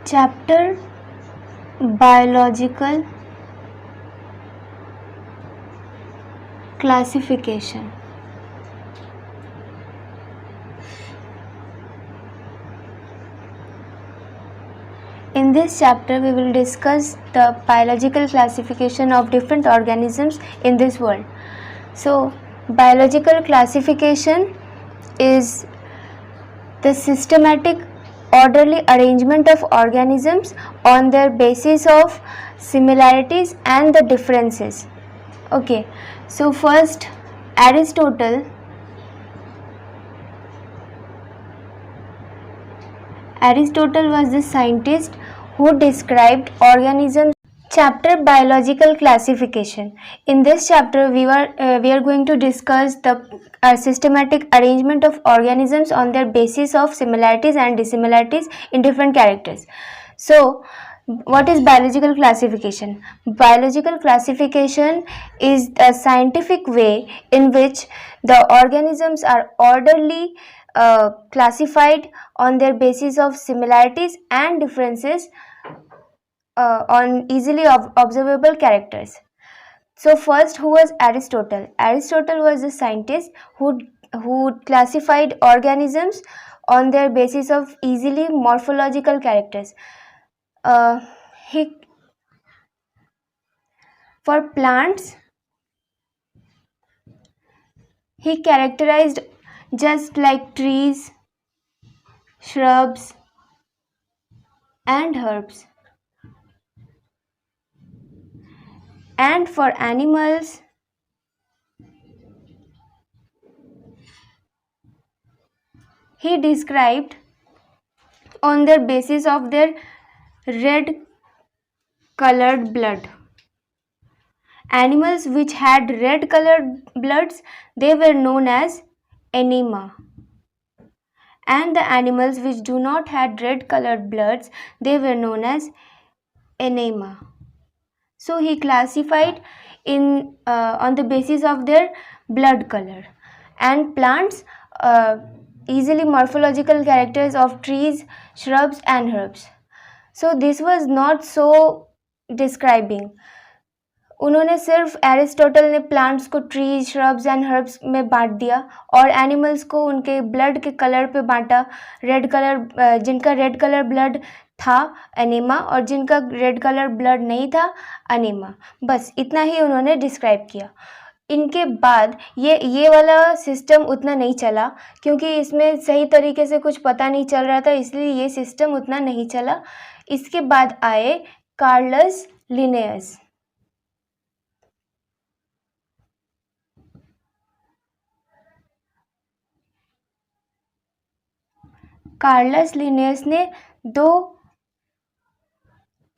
Chapter Biological Classification. In this chapter, we will discuss the biological classification of different organisms in this world. So, biological classification is the systematic, orderly arrangement of organisms on their basis of similarities and the differences. Okay, so first, Aristotle was the scientist who described organisms. Chapter Biological Classification. In this chapter, we are going to discuss the systematic arrangement of organisms on their basis of similarities and dissimilarities in different characters. So, what is biological classification? Biological classification is a scientific way in which the organisms are orderly classified on their basis of similarities and differences on easily observable characters. So first, who was Aristotle? Aristotle was a scientist who classified organisms on their basis of easily morphological characters. For plants, he characterized just like trees, shrubs, and herbs. And for animals, he described on the basis of their red colored blood. Animals which had red colored bloods, they were known as anema. And the animals which do not had red colored bloods, they were known as anema. So he classified in on the basis of their blood color. And plants, easily morphological characters of trees, shrubs and herbs. So this was not so describing. उन्होंने सिर्फ Aristotle ने plants को trees, shrubs and herbs में बांट दिया और animals को उनके ब्लड के कलर पे बांटा. रेड कलर, जिनका रेड कलर ब्लड था एनीमा और जिनका रेड कलर ब्लड नहीं था अनीमा. बस इतना ही उन्होंने डिस्क्राइब किया. इनके बाद ये वाला सिस्टम उतना नहीं चला क्योंकि इसमें सही तरीके से कुछ पता नहीं चल रहा था, इसलिए ये सिस्टम उतना नहीं चला. इसके बाद आए कार्लस लिनेयस. कार्लस लिनेयस ने दो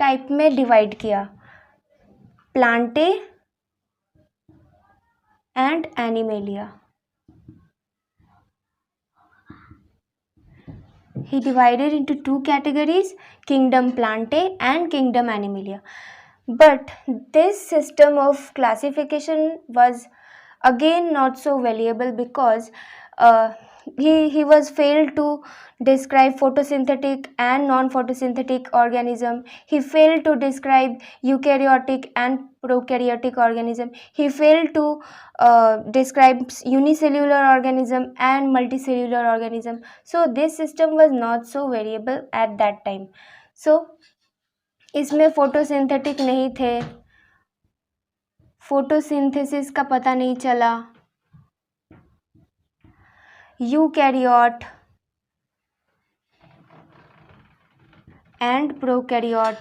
टाइप में डिवाइड किया, Plantae and animalia. He divided into two categories, kingdom Plantae and kingdom Animalia. But this system of classification was again not so valuable because he was failed to describe photosynthetic and non-photosynthetic organism. He failed to describe eukaryotic and prokaryotic organism. He failed to describe unicellular organism and multicellular organism. So this system was not so variable at that time. So इसमें photosynthetic नहीं थे, photosynthesis का पता नहीं चला, eukaryote and prokaryote,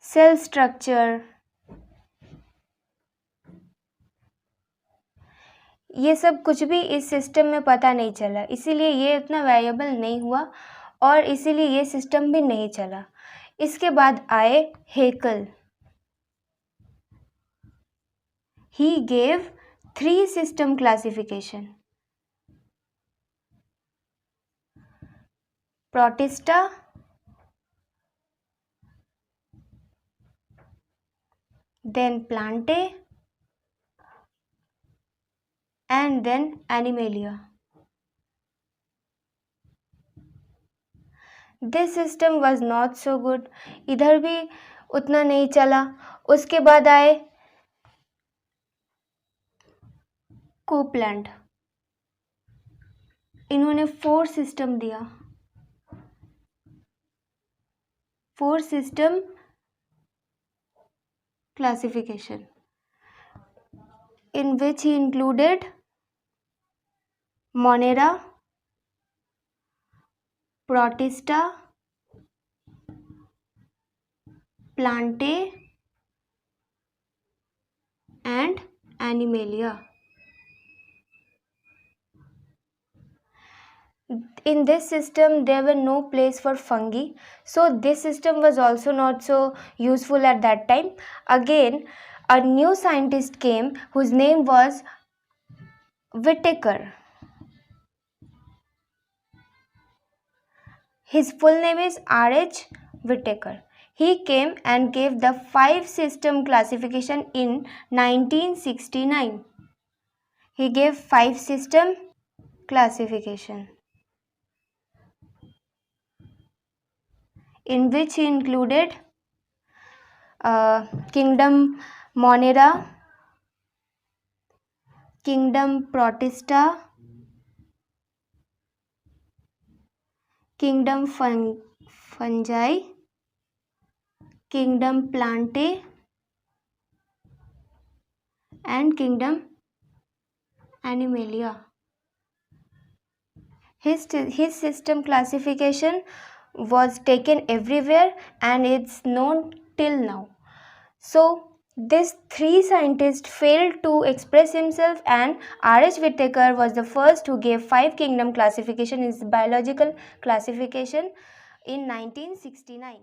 cell structure, ये सब कुछ भी इस सिस्टम में पता नहीं चला, इसीलिए ये उतना वैल्यूएबल नहीं हुआ और इसीलिए ये सिस्टम भी नहीं चला. इसके बाद आए Haeckel. He gave 3 system classification: Protista, then Plantae and then Animalia. This system was not so good, इधर भी उतना नहीं चला। उसके बाद आए कोपलैंड, इन्होंने 4 सिस्टम दिया, 4 system classification, in which he included Monera, Protista, Plantae and Animalia. In this system there were no place for fungi, so this system was also not so useful at that time. Again a new scientist came whose name was Whittaker. His full name is R.H. Whittaker. He came and gave the 5 system classification in 1969. He gave 5 system classification, in which he included kingdom Monera, kingdom Protista, kingdom fungi, kingdom Plantae and kingdom Animalia. His system classification was taken everywhere and it's known till now. So these 3 scientists failed to express himself, and R.H. Whittaker was the first who gave 5 kingdom classification in his biological classification in 1969.